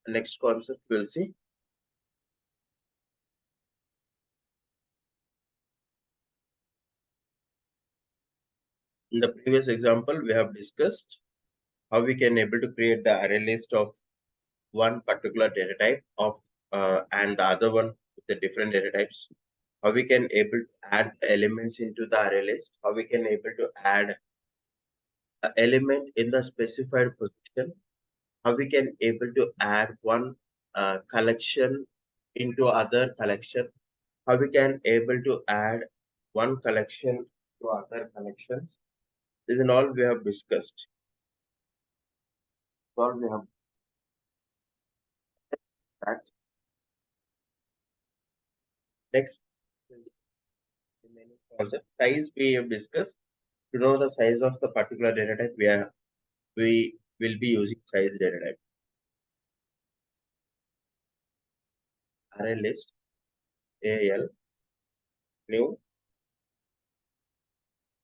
next concept we'll see. In the previous example, we have discussed how we can able to create the array list of one particular data type of and the other one with the different data types. How we can able to add elements into the array list. How we can able to add an element in the specified position. How we can able to add one collection into other collection. How we can able to add one collection to other collections. This is all we have discussed. All we have that. Next, remaining concept size we have discussed. To know the size of the particular data type, we will be using size data type. Array list, AL, new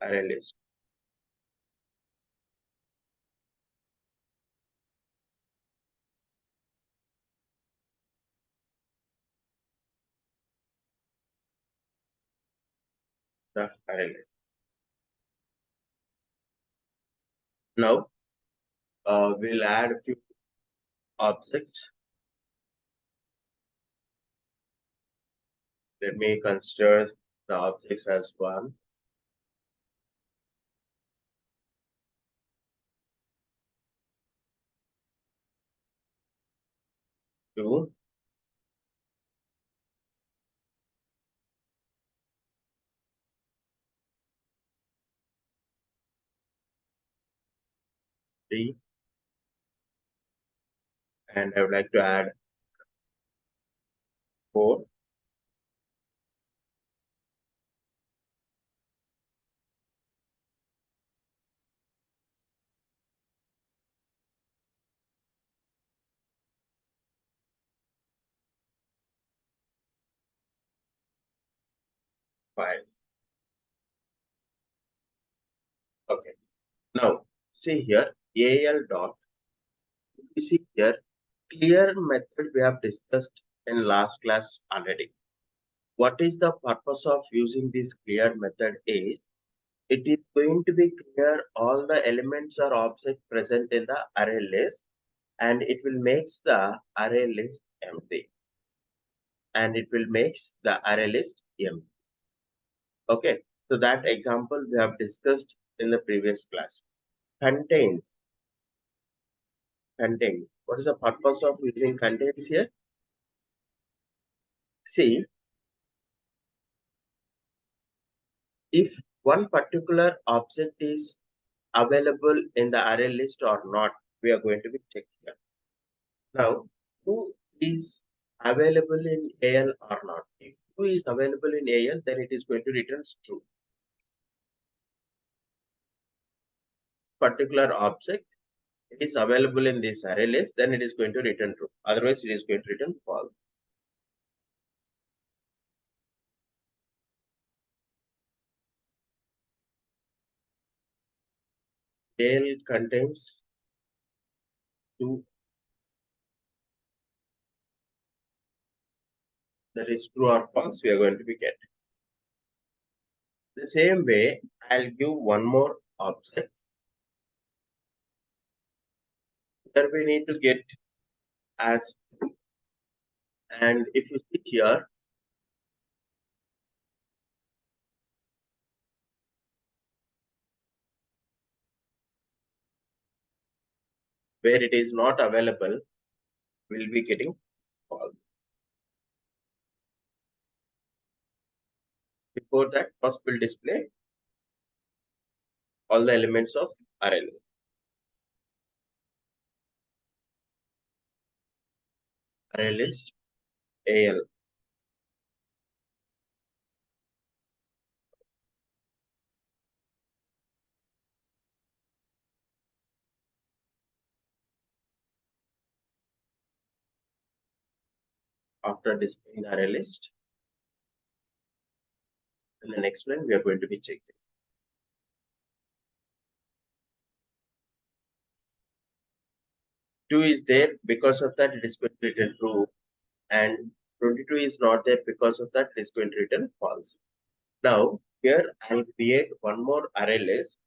array list. The array list. Now, we'll add a few objects. Let me consider the objects as 1, 2, 3, and I would like to add 4, 5. Okay. Now, see here, AL dot. You see here, clear method we have discussed in last class already. What is the purpose of using this clear method is, it is going to be clear all the elements or objects present in the array list, and it will make the array list empty. And it will make the array list empty. Okay, so that example we have discussed in the previous class. Contains. Contains. What is the purpose of using contains here? See, if one particular object is available in the array list or not, we are going to be checking here. Now, who is available in AL or not? If who is available in AL, then it is going to return true. Particular object is available in this array list, then it is going to return true. Otherwise, it is going to return false. AL contains 2. That is true or false, we are going to be get. The same way, I'll give one more object. Here we need to get as true. And if you see here, where it is not available, we'll be getting false. Before that, first we'll display all the elements of array list. Array list AL. After displaying the array list, in the next line, we are going to be checking. 2 is there, because of that it is going to return true, and 22 is not there, because of that it is going to return false. Now here I'll create one more array list.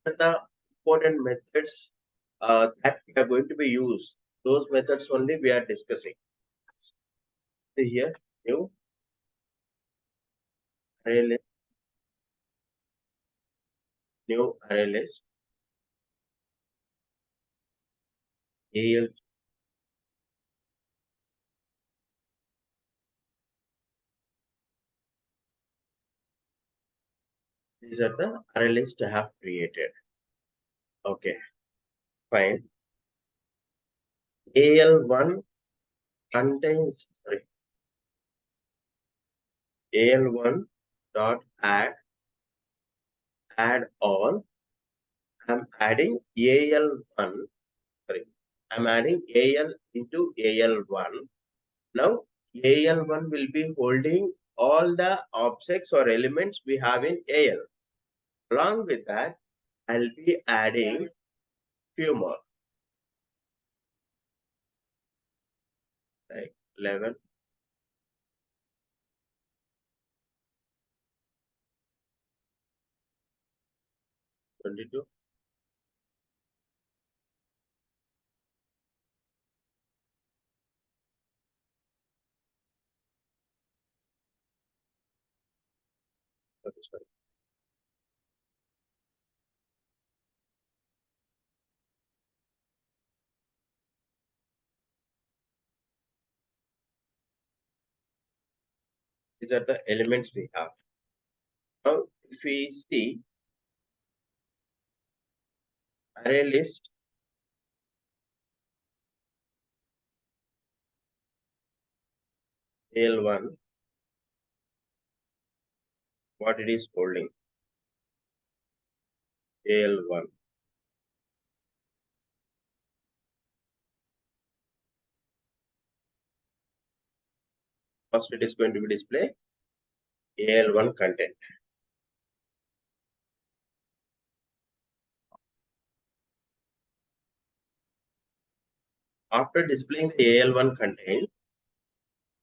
The important methods that we are going to be used, those methods only we are discussing. See here, new array list, AL. These are the array list I have created. Okay, fine. AL1 contains, sorry, AL1 dot add all. I'm adding AL1, sorry, I'm adding AL into AL1. Now AL1 will be holding all the objects or elements we have in AL. Along with that, I'll be adding few more, like 11, 22. Okay, sorry. These are the elements we have. Now, if we see array list AL1, what it is holding, AL1. First, it is going to be display AL1 content. After displaying the AL1 content,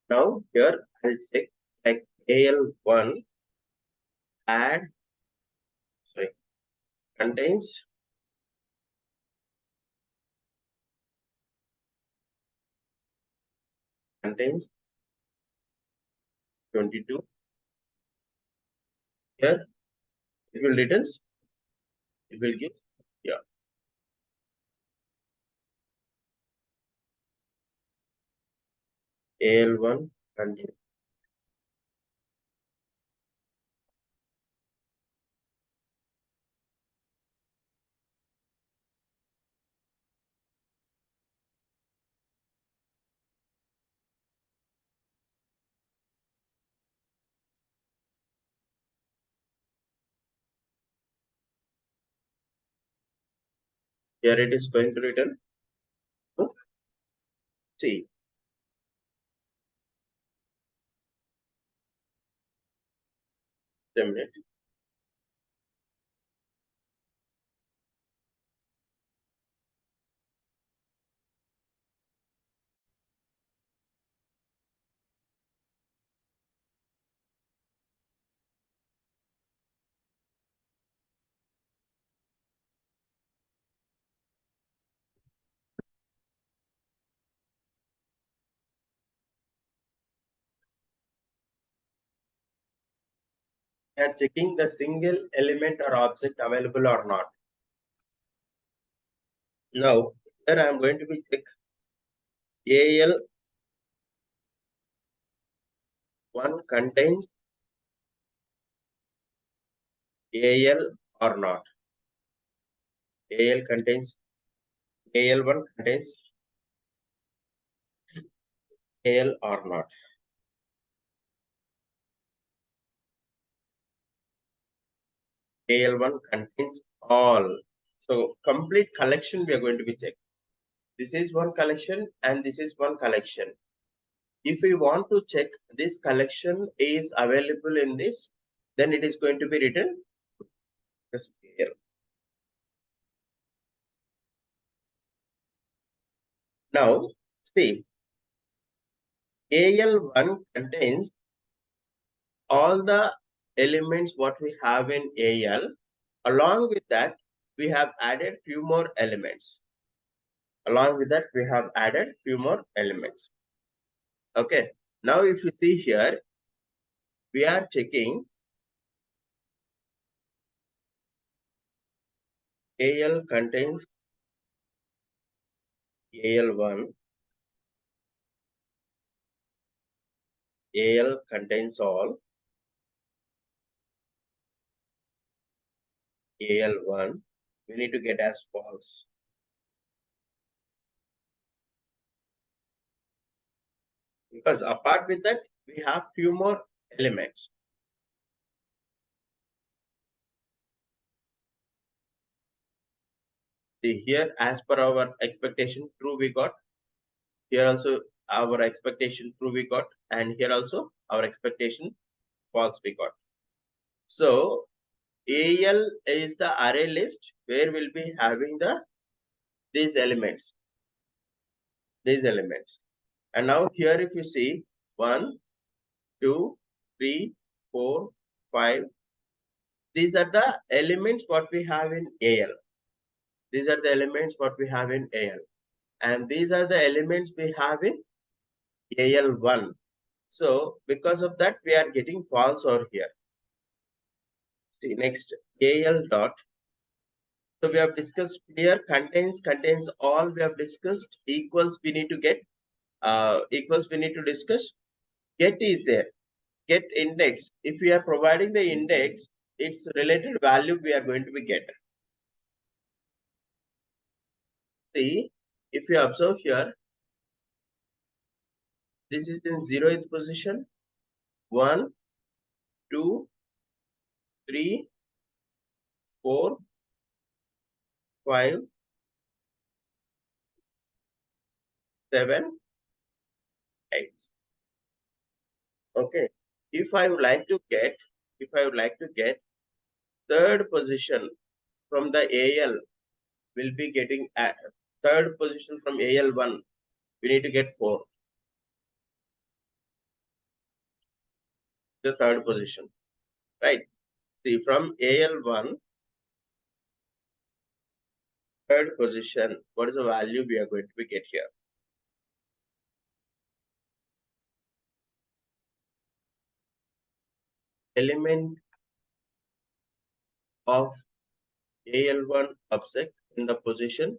now here I'll check like AL1 add, sorry, contains contains 22. Here it will returns, it will give, yeah, AL1 content. Here it is going to return. Oh, see, a minute. We are checking the single element or object available or not. Now, here I am going to be check AL1 contains AL or not. AL1 contains AL or not. AL1 contains all. So complete collection we are going to be checked. This is one collection and this is one collection. If we want to check this collection is available in this, then it is going to be written as AL. Now, see, AL1 contains all the elements what we have in AL. Along with that, we have added few more elements. Along with that, we have added few more elements. Okay. Now, if you see here, we are checking AL contains AL1. AL contains all. AL1. We need to get as false. Because apart with that, we have few more elements. See here, as per our expectation, true we got. Here also our expectation true we got, and here also our expectation false we got. So AL is the array list where we'll be having these elements. And now here if you see 1, 2, 3, 4, 5, these are the elements what we have in AL. These are the elements what we have in AL. And these are the elements we have in AL1. So because of that, we are getting false over here. See next, AL dot. So we have discussed here contains all. We have discussed equals. We need to get equals. We need to discuss. Get is there. Get index. If we are providing the index, its related value we are going to be get. See, if you observe here, this is in 0th position. 1, 2, 3, 4, 5, 7, 8. Okay. If I would like to get third position from the AL, will be getting third position from AL1. We need to get 4. The third position, right? See, from AL1, third position, what is the value we are going to be get here? Element of AL1 object in the position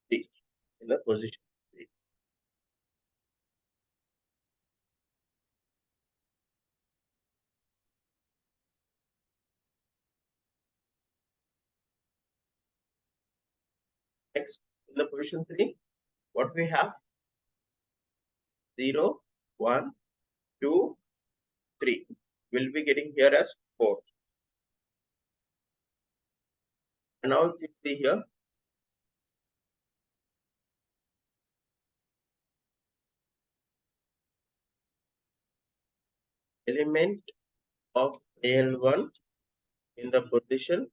3. In the position 3. Next, in the position 3, what we have? 0, 1, 2, 3. We'll be getting here as 4. And now if you see here, element of AL1 in the position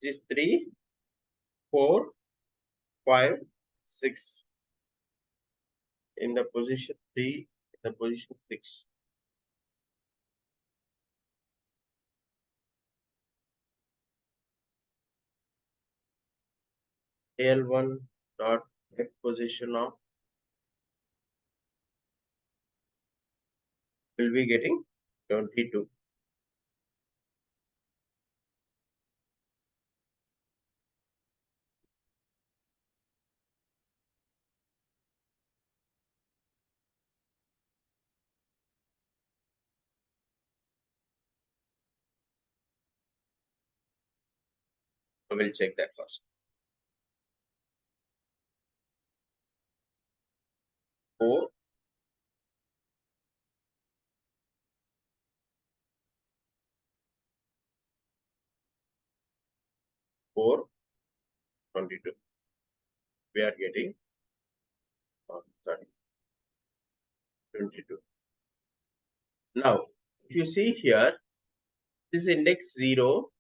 is 3, 4, 5, 6. In the position 3, in the position 6. AL1 dot get position of will be getting 22. So we'll check that first. 4, 4, 22. We are getting 22. Now, if you see here, this index 0,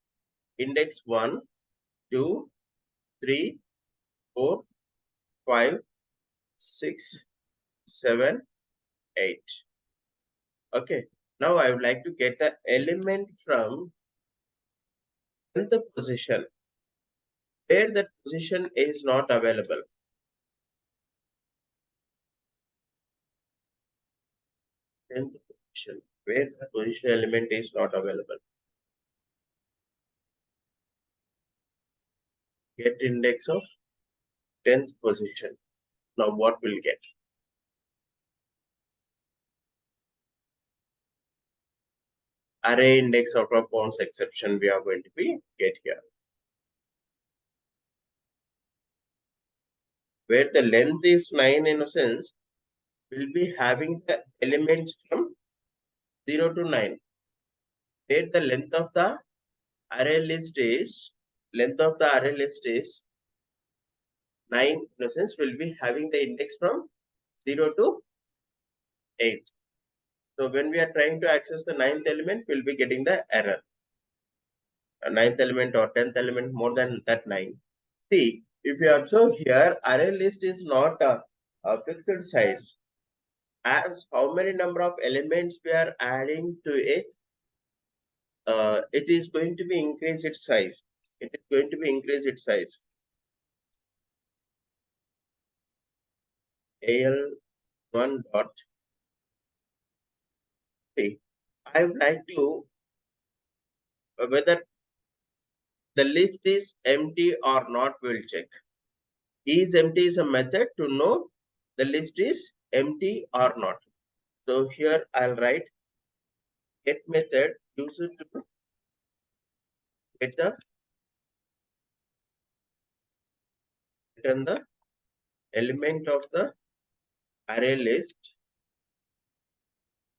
index 1, 2, 3, 4, 5, 6, 7, 8. Okay. Now I would like to get the element from 10th position where that position is not available. 10th position where the position element is not available. Get index of 10th position. Now what we'll get? Array index out of bounds exception we are going to be get here. Where the length is 9 in a sense, we'll be having the elements from 0 to 9. Where the length of the array list is 9 in a sense, we'll be having the index from 0 to 8. So when we are trying to access the 9th element, we'll be getting the error. A 9th element or 10th element more than that 9. See, if you observe here, array list is not a fixed size. As how many number of elements we are adding to it, it is going to be increase its size. It is going to be increase its size. al1 dot. See, I would like to whether the list is empty or not. We'll check. Is empty is a method to know the list is empty or not. So here I'll write get method used to get the return the element of the array list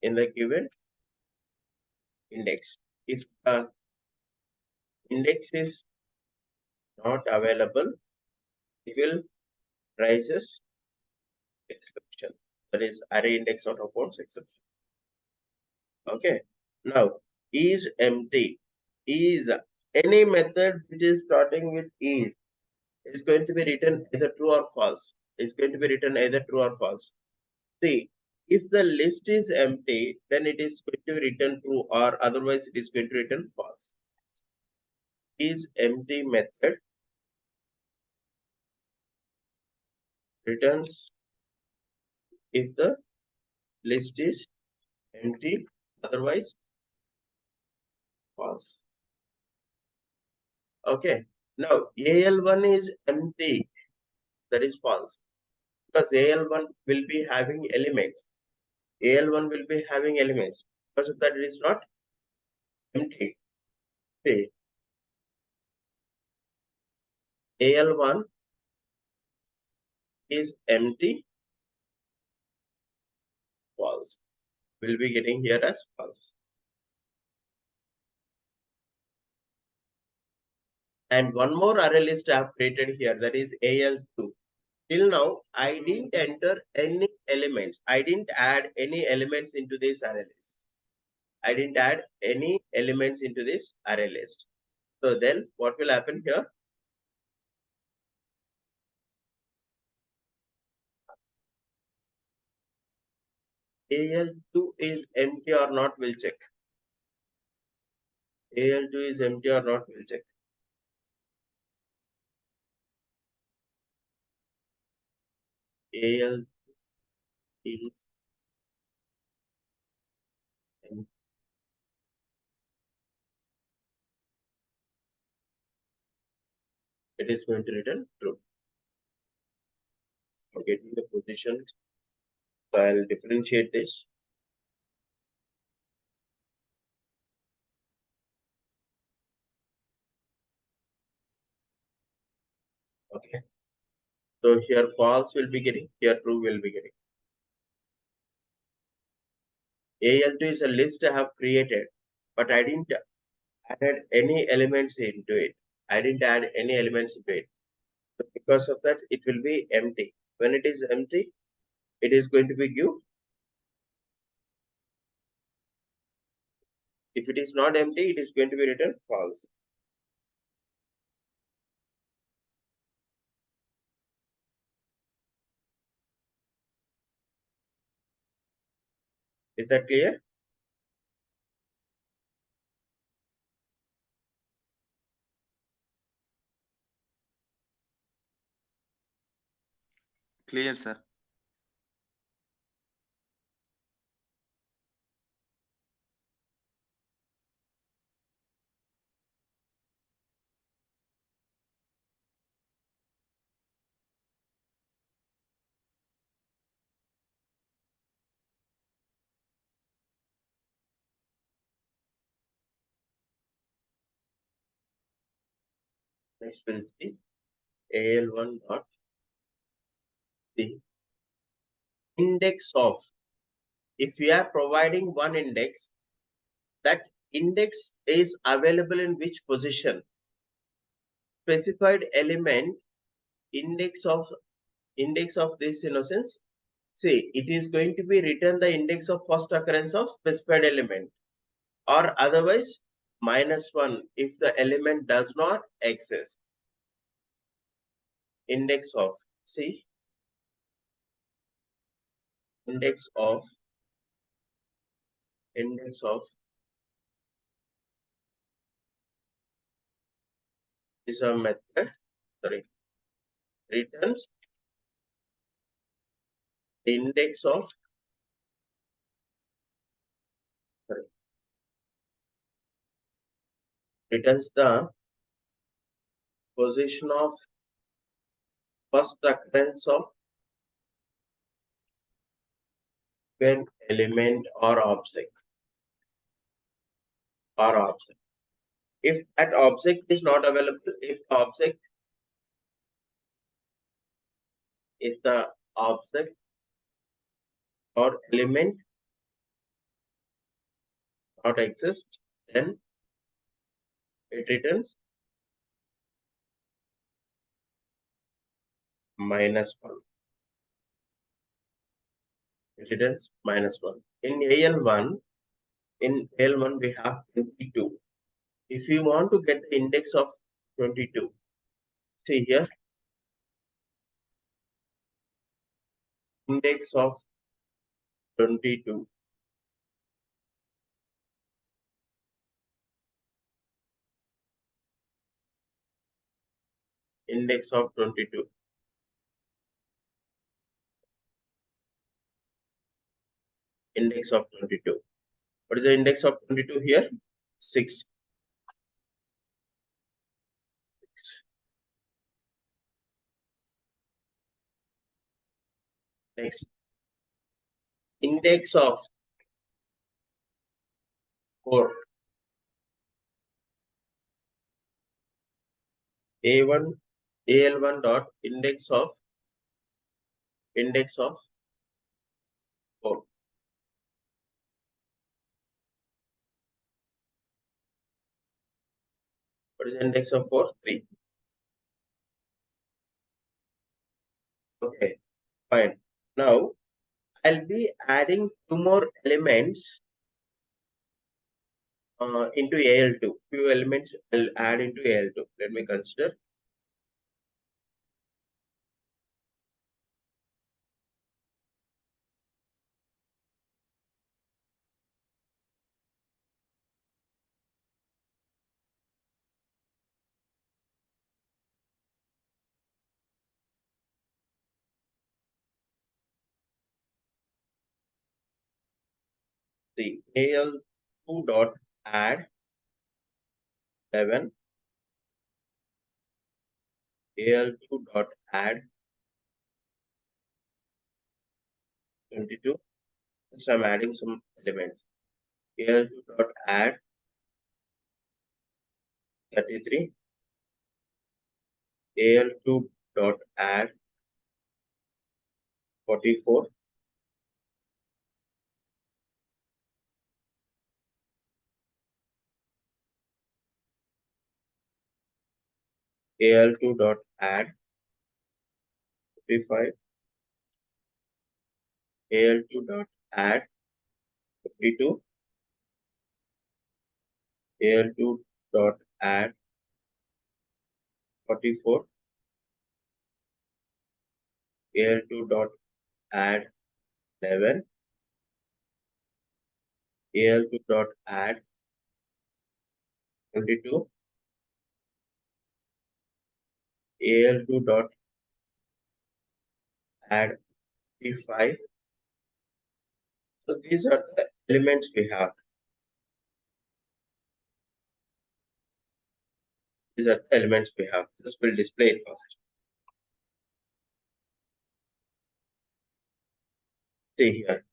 in the given index. If the index is not available, it will raises exception. That is array index out of bounds exception. Okay. Now is empty. Is any method which is starting with is going to be written either true or false. It's going to be written either true or false. See, if the list is empty, then it is going to be written true, or otherwise it is going to be written false. Is empty method returns if the list is empty, otherwise false. Okay. Now AL1 is empty, that is false, because AL1 will be having elements. AL1 will be having elements. Because of that, it is not empty. See, AL1 is empty, false. We'll be getting here as false. And one more array list I have created here, that is AL2. Till now, I didn't enter any elements. I didn't add any elements into this array list. I didn't add any elements into this array list. So then what will happen here? AL2 is empty or not, we'll check. AL2 is empty or not, we'll check. AL is empty. It is going to return true. Forgetting the position, so I'll differentiate this. Okay. So here false will be getting, here true will be getting. AL2 is a list I have created, but I didn't add any elements into it. I didn't add any elements into it. So because of that, it will be empty. When it is empty, it is going to be give. If it is not empty, it is going to be written false. Is that clear? Clear, sir. Next we'll see AL1 dot the index of. If we are providing one index, that index is available in which position? Specified element index of this innocence. See, it is going to be written the index of first occurrence of specified element, or otherwise -1 if the element does not exist. Index of, see, index of is a method, sorry, returns the index of, sorry, returns the position of first occurrence of when element or object. If that object is not available, if the object or element not exist, then it returns -1. It returns -1. In AL1 we have 22. If you want to get the index of 22, see here, index of 22. Index of 22. Index of 22. What is the index of 22 here? 6. Next, index of 4. A1 AL1 dot index of 4. What is the index of 4? 3. Okay, fine. Now I'll be adding 2 more elements into AL2. Few elements I'll add into AL2. Let me consider. See, AL2 dot add 11, AL2 dot add 22. So I'm adding some elements. AL2 dot add 33, AL2 dot add 44, AL2 dot add 55, AL2 dot add 52, AL2 dot add 44, AL2 dot add 11, al2 dot add 22, al2 dot add 35. So these are the elements we have. These are the elements we have. This will display it first. See here.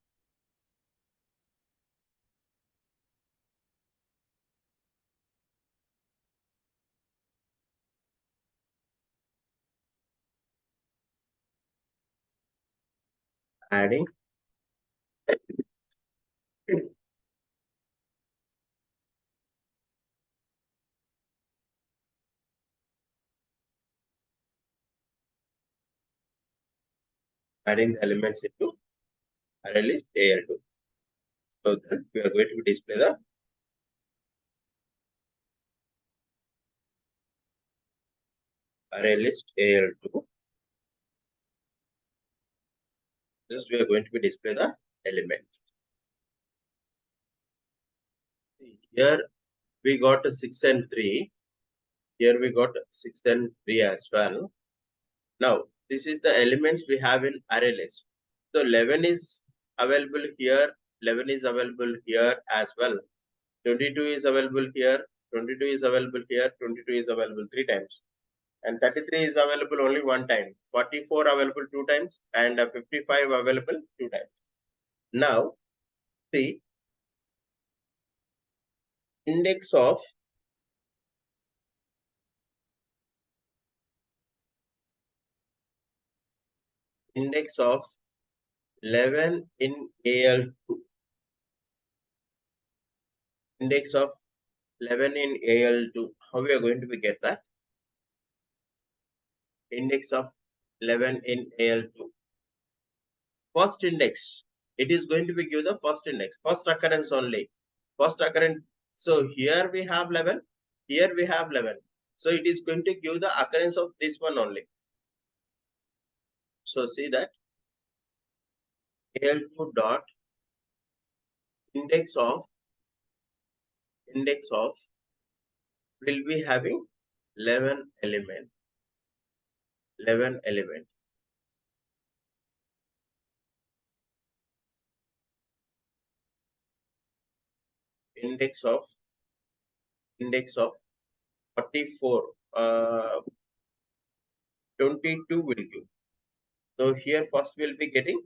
Adding the elements into ArrayList AL2. So then we are going to display the ArrayList AL2. This we are going to display the element. Here we got a 6 and 3. Here we got 6 and 3 as well. Now this is the elements we have in ArrayList. So 11 is available here. 11 is available here as well. 22 is available here. 22 is available here. 22 is available 3 times. And 33 is available only 1 time. 44 available 2 times. And 55 available 2 times. Now see index of index of 11 in AL2. Index of 11 in AL2. How we are going to get that? Index of 11 in AL2. First index. It is going to be give the first index. First occurrence only. First occurrence. So here we have 11. Here we have 11. So it is going to give the occurrence of this one only. So see that AL2 dot index of will be having 11 element. 11 element. Index of 44. 22 will give. So here first will be getting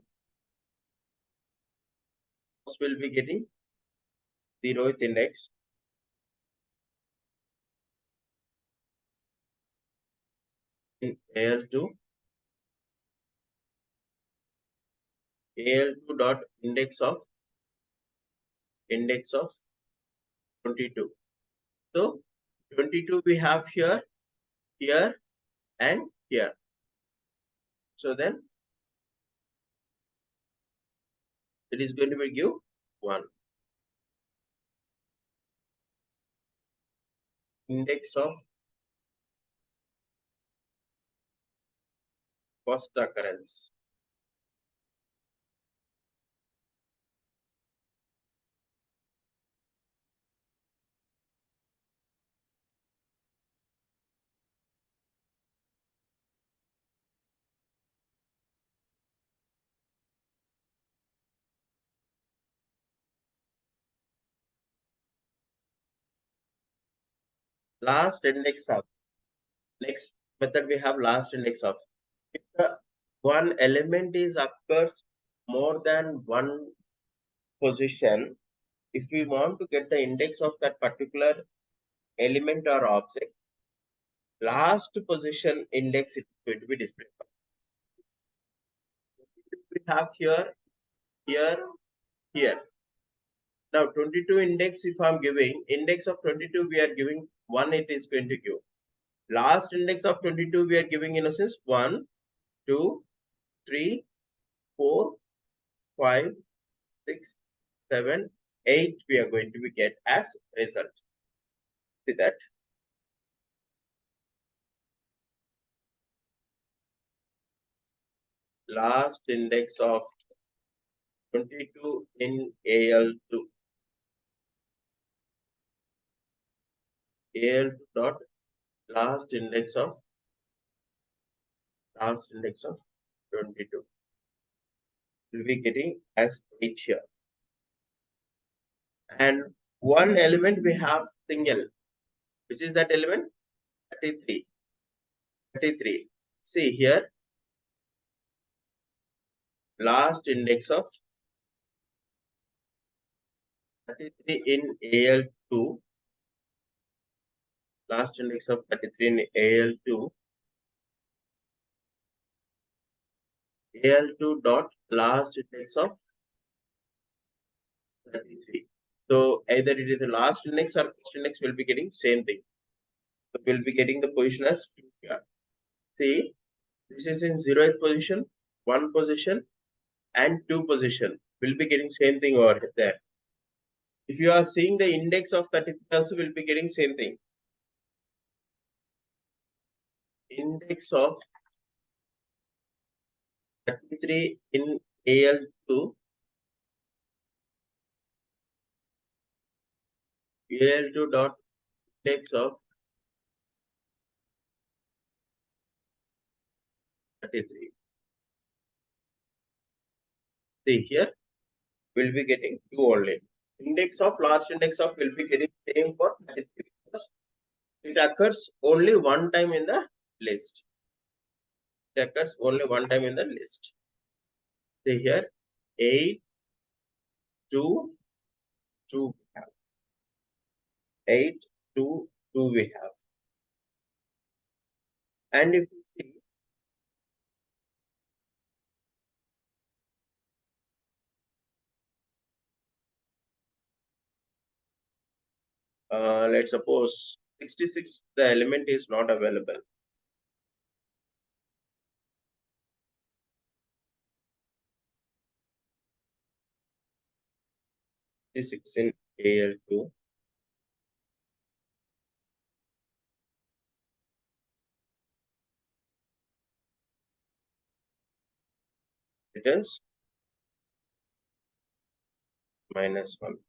0th index. In AL2 dot index of 22. So 22 we have here, and here. So then it is going to be give 1. Index of first occurrence. Last index of. Next method we have last index of. If the one element is occurs more than one position, if we want to get the index of that particular element or object, last position index is going to be displayed. We have here, here. Now 22 index, if I'm giving index of 22, we are giving 1, it is going to give. Last index of 22, we are giving in a sense 1, 2, 3, 4, 5, 6, 7, 8 we are going to be get as result. See that? Last index of 22 in AL2. al dot last index of 22 will be getting as 8 here. And one element we have single, which is that element 33. 33. See here, last index of 33 in AL2, last index of 33 in AL2, AL2 dot last index of 33. So either it is the last index or first index will be getting same thing. So we'll be getting the position as 2 here. See, this is in 0th position, 1 position, and 2 position. We'll be getting same thing over there. If you are seeing the index of 33 also, will be getting same thing. Index of 33 in AL2, AL2 dot index of 33. See here, we'll be getting 2 only. Index of last index of will be getting same for 33. It occurs only one time in the list. It occurs only one time in the list. See here, 8, 2, 2 we have. 8, 2, 2 we have. And if you see, let's suppose 66, the element is not available. 66 in AL2. Returns -1.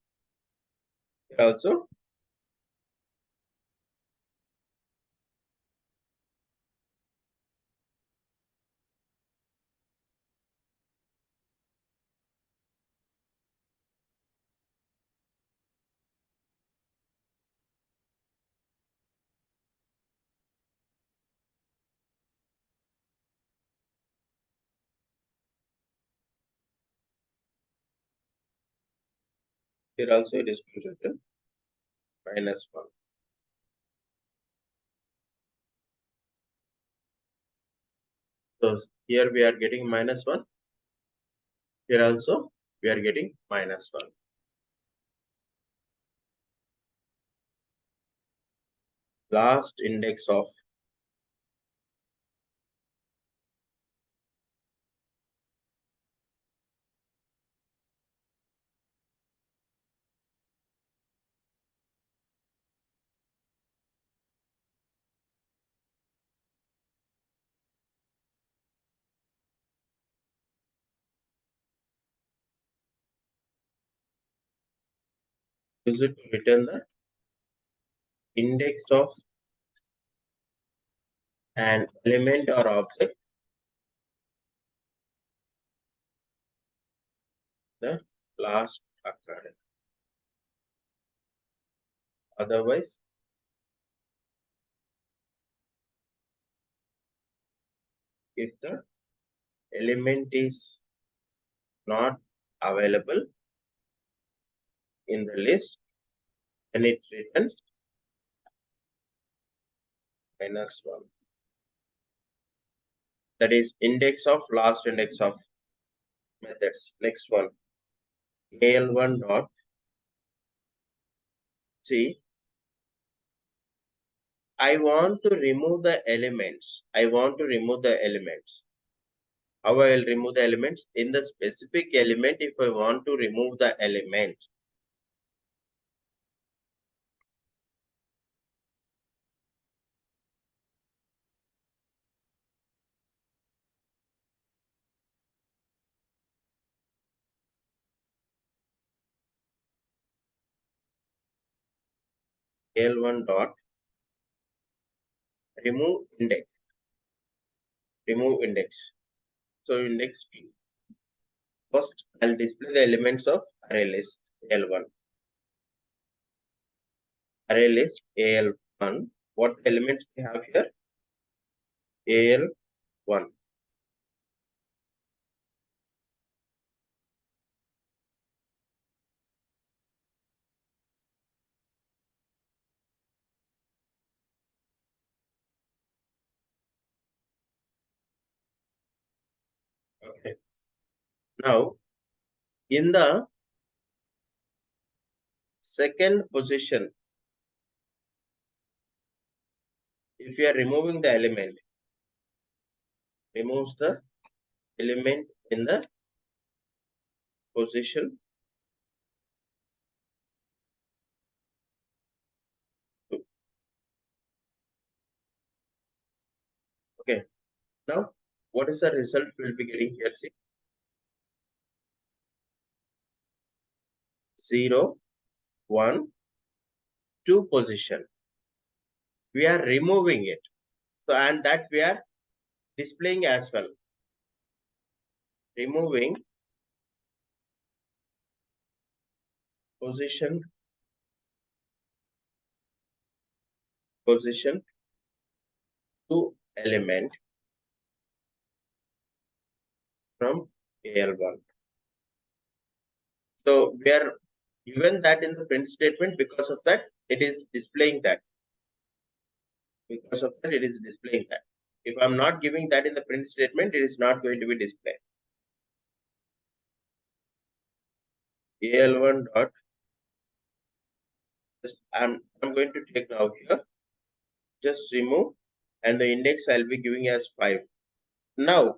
Here also it is written -1. So here we are getting -1. Here also we are getting -1. Last index of is it written the index of an element or object, the last occurred. Otherwise, if the element is not available in the list, then it returns -1. That is index of last index of methods. Next one, al1 dot see. I want to remove the elements. I want to remove the elements. How I will remove the elements? In the specific element, if I want to remove the element, al1 dot remove index. Remove index. So index 2. First, I'll display the elements of array list L1. Array list AL1. What elements we have here? AL1. Okay. Now, in the second position, if you are removing the element, removes the element in the position 2. Okay. Now, what is the result we'll be getting here? See, 0, 1, 2 position. We are removing it. So, and that we are displaying as well. Removing position 2 element from AL1. So we are given that in the print statement. Because of that, it is displaying that. Because of that, it is displaying that. If I'm not giving that in the print statement, it is not going to be displayed. AL1 dot. I'm going to take now here. Just remove, and the index I'll be giving as 5. Now,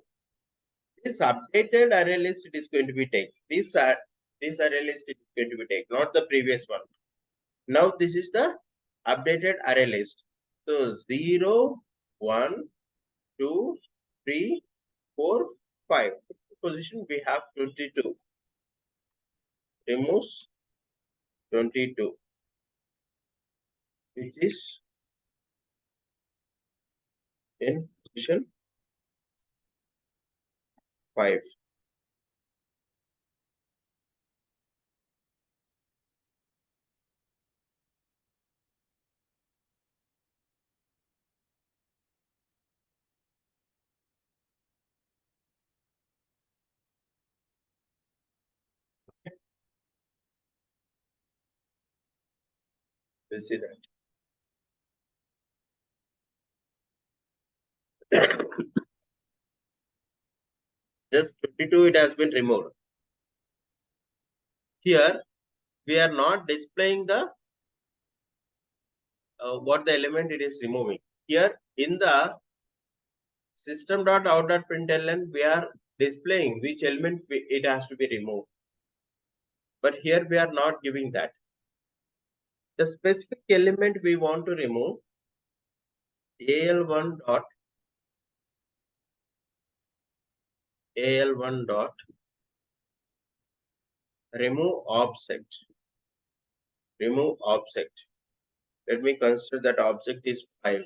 this updated array list it is going to be taken. This array list it is going to be taken, not the previous one. Now this is the updated array list. So 0, 1, 2, 3, 4, 5. Position we have 22. Removes 22, which is in position 5. We'll see that. Just 52 it has been removed. Here we are not displaying the what the element it is removing. Here in the system.out.println we are displaying which element it has to be removed. But here we are not giving that. The specific element we want to remove, al1 dot remove object. Remove object. Let me consider that object is 5.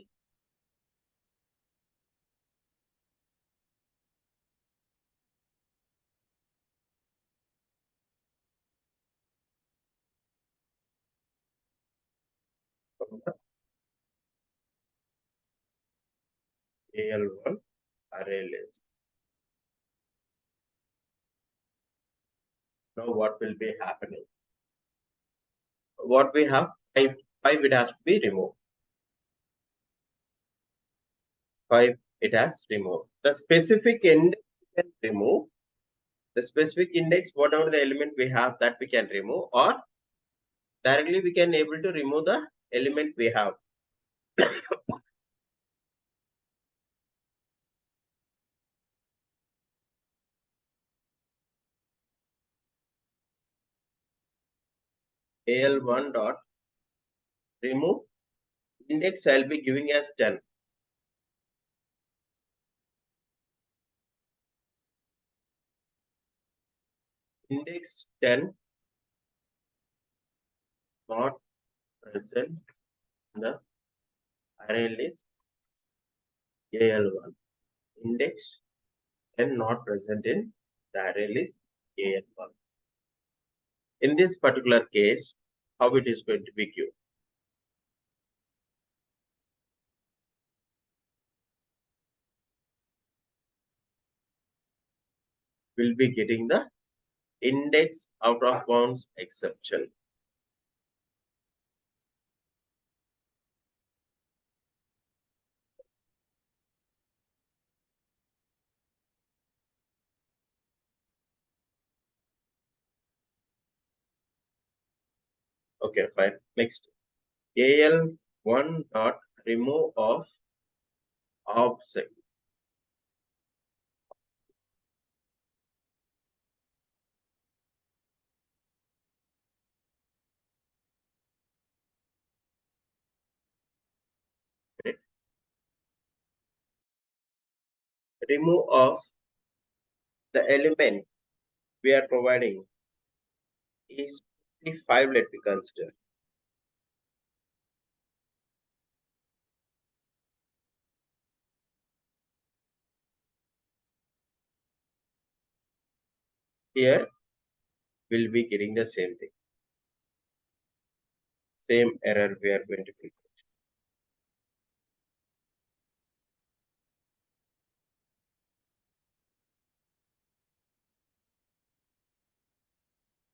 al1 array list. Now what will be happening? What we have 5 it has to be removed. 5 it has removed. The specific index we can remove. The specific index, whatever the element we have, that we can remove, or directly we can able to remove the element we have. al1 dot remove index I'll be giving as 10. Index 10 not present in the array list AL1 index and not present in the array list AL1. In this particular case, how it is going to be queued? We'll be getting the index out of bounds exception. Okay, fine. Next, AL1 dot remove of object. Remove of the element we are providing is 55. Let me consider. Here we'll be getting the same thing. Same error we are going to get.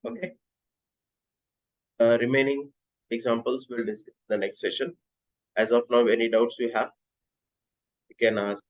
Okay. Remaining examples we'll discuss in the next session. As of now, any doubts you have, you can ask